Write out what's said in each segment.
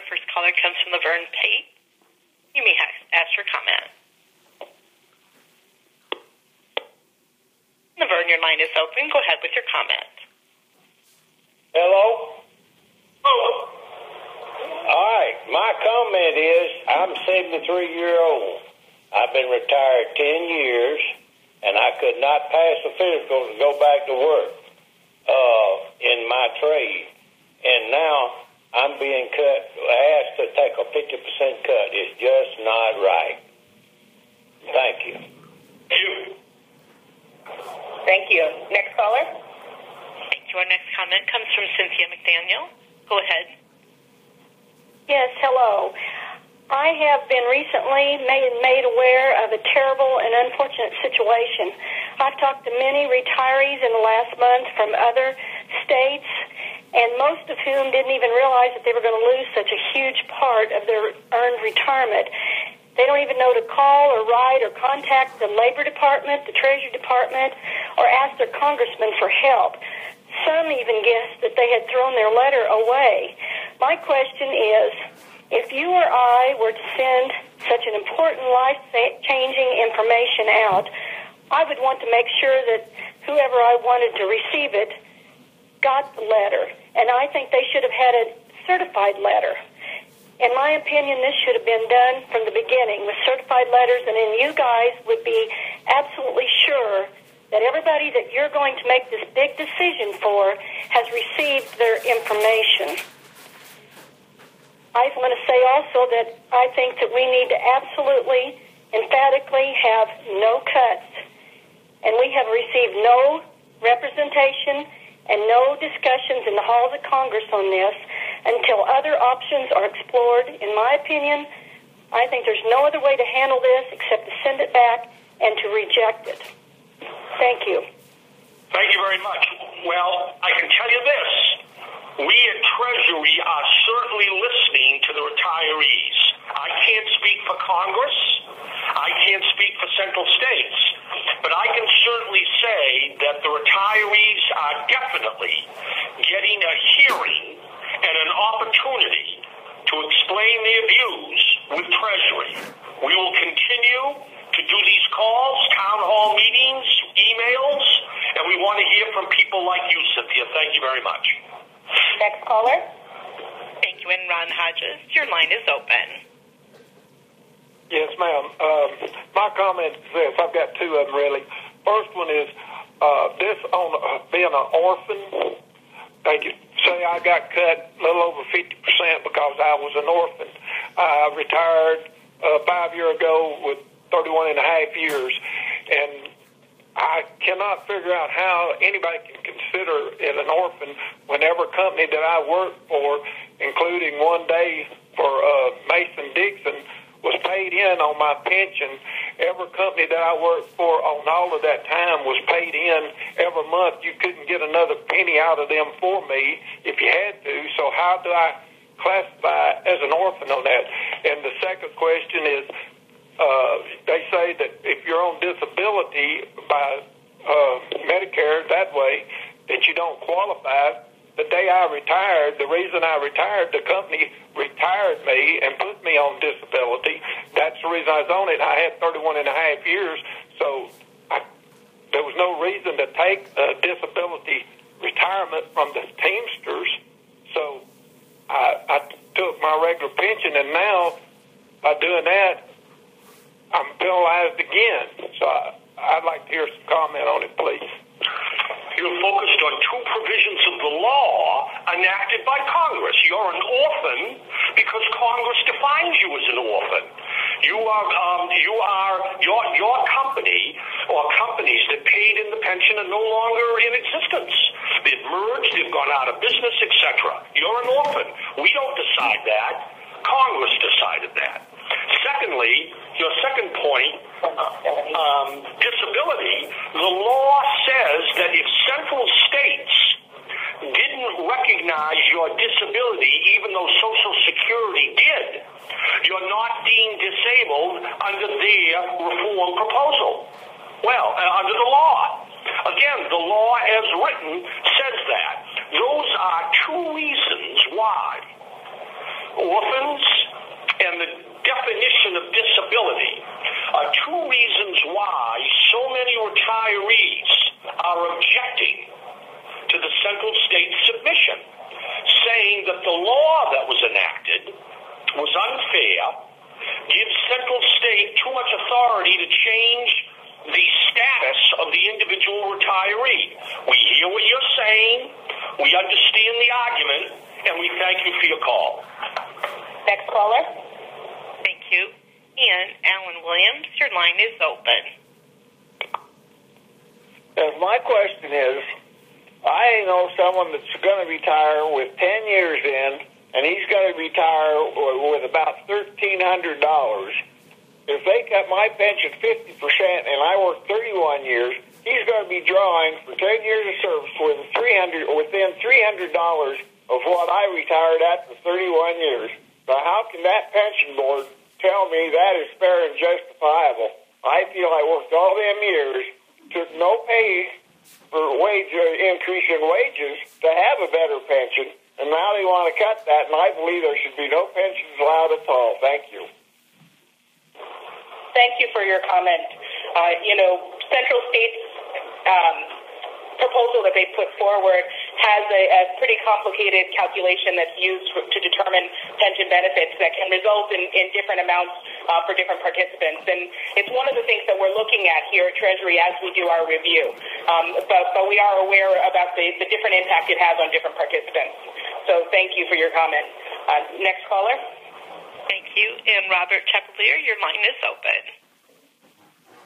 Our first caller comes from Laverne Pate. You may ask your comment. Laverne, your line is open. Go ahead with your comment. Hello? Oh. All right. My comment is I'm 73-year-old. I've been retired 10 years, and I could not pass the physical to go back to work in my trade. And now I'm being asked to take a 50% cut. It's just not right. Thank you. Thank you. Next caller. Thank you. Our next comment comes from Cynthia McDaniel. Go ahead. Yes, hello. I have been recently made aware of a terrible and unfortunate situation. I've talked to many retirees in the last month from other states, and most of whom didn't even realize that they were going to lose such a huge part of their earned retirement. They don't even know to call or write or contact the Labor Department, the Treasury Department, or ask their congressman for help. Some even guessed that they had thrown their letter away. My question is, if you or I were to send such an important life-changing information out, I would want to make sure that whoever I wanted to receive it got the letter. And I think they should have had a certified letter. In my opinion, this should have been done from the beginning with certified letters, and then you guys would be absolutely sure that everybody that you're going to make this big decision for has received their information. I want to say also that I think that we need to absolutely, emphatically have no cuts, and we have received no representation and no discussions in the halls of Congress on this until other options are explored. In my opinion, I think there's no other way to handle this except to send it back and to reject it. Thank you. Thank you very much. Well, I can tell you this. We at Treasury are certainly listening to the retirees. I can't speak for Congress. I can't speak for central states. But I can certainly say that the retirees are definitely getting a hearing and an opportunity to explain their views with Treasury. We will continue to do these calls, town hall meetings, emails, and we want to hear from people like you, Cynthia. Thank you very much. Next caller. Thank you. And Ron Hodges, your line is open. Yes, ma'am. My comment is this. I've got two of them, really. First one is this on being an orphan. Thank you. Say I got cut a little over 50% because I was an orphan. I retired 5 years ago with 31 and a half years, and I cannot figure out how anybody can consider it an orphan when every company that I worked for, including one day for Mason-Dixon, was paid in on my pension. Every company that I worked for on all of that time was paid in every month. You couldn't get another penny out of them for me if you had to. So how do I classify as an orphan on that? And the second question is, they say that if you're on disability by Medicare that way, that you don't qualify. The day I retired, the reason I retired, the company retired me and put me on disability. That's the reason I was on it. I had 31 and a half years, so there was no reason to take a disability retirement from the Teamsters. So I took my regular pension, and now by doing that, I'm penalized again. So I'd like to hear some comment on it, please. You're focused on two provisions of the law enacted by Congress. You're an orphan because Congress defines you as an orphan. Your company or companies that paid in the pension are no longer in existence. They've merged, they've gone out of business, etc. You're an orphan. We don't decide that. Congress decided that. Secondly, your second point, disability, the law says that if central states didn't recognize your disability, even though Social Security did, you're not deemed disabled under their reform proposal. Well, under the law. Again, the law as written says that. Those are two reasons why orphan and the definition of disability are two reasons why so many retirees are objecting to the Central State submission, saying that the law that was enacted was unfair, gives Central State too much authority to change the status of the individual retiree. We hear what you're saying, we understand the argument, and we thank you for your call. Next caller. Thank you. And Alan Williams, your line is open. My question is, I know someone that's going to retire with 10 years in, and he's going to retire with about $1,300. If they cut my pension 50% and I work 31 years, he's going to be drawing for 10 years of service within $300 of what I retired at for 31 years. Now, how can that pension board tell me that is fair and justifiable? I feel I worked all them years, took no pay for increase in wages to have a better pension, and now they want to cut that, and I believe there should be no pensions allowed at all. Thank you. Thank you for your comment. Central State's proposal that they put forward has a pretty complicated calculation that's used to determine pension benefits that can result in different amounts for different participants. And it's one of the things that we're looking at here at Treasury as we do our review. But we are aware about the different impact it has on different participants. So thank you for your comment. Next caller. Thank you. And Robert Chapelier, your line is open.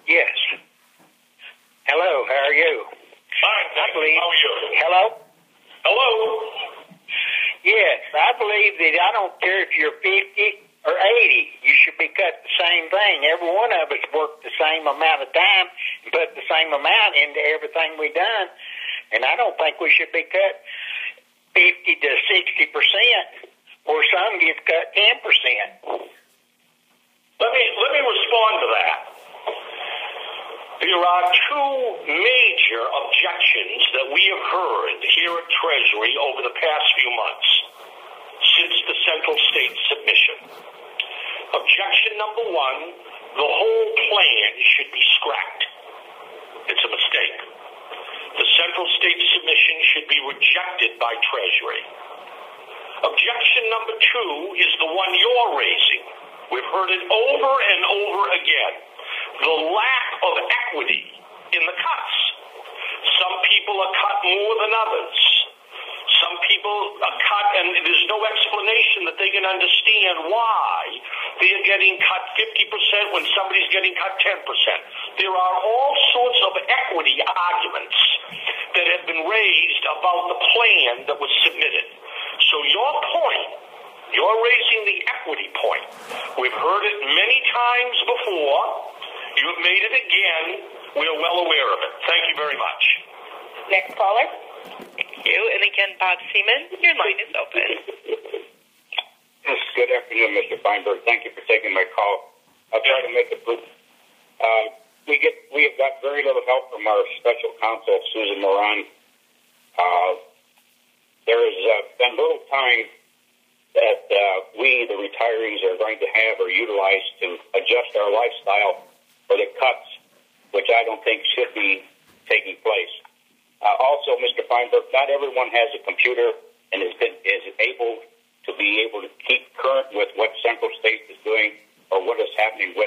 Yes. Hello, how are you? Fine, thank you. How are you? Hello? Hello? Yes, I believe that I don't care if you're 50 or 80, you should be cut the same thing. Every one of us worked the same amount of time and put the same amount into everything we done, and I don't think we should be cut 50 to 60%, or some get cut 10%. Let me respond to that. There are two major objections that we have heard here at Treasury over the past few months since the Central State submission. Objection number one, the whole plan should be scrapped. It's a mistake. The Central State submission should be rejected by Treasury. Objection number two is the one you're raising. We've heard it over and over again. The lack of equity in the cuts. Some people are cut more than others. Some people are cut and there's no explanation that they can understand why they are getting cut 50% when somebody's getting cut 10%. There are all sorts of equity arguments that have been raised about the plan that was submitted. So your point, you're raising the equity point. We've heard it many times before. You've made it again. We're well aware of it. Thank you very much. Next caller. Thank you. And again, Bob Seaman, your line is open. Yes, good afternoon, Mr. Feinberg. Thank you for taking my call. I'll try to make it brief. We have got very little help from our special counsel, Susan Moran. There has been little time that we, the retirees, are going to have or utilize to adjust our lifestyle for the cuts, which I don't think should be taking place. Also, Mr. Feinberg, not everyone has a computer and is able to keep current with what Central State is doing or what is happening with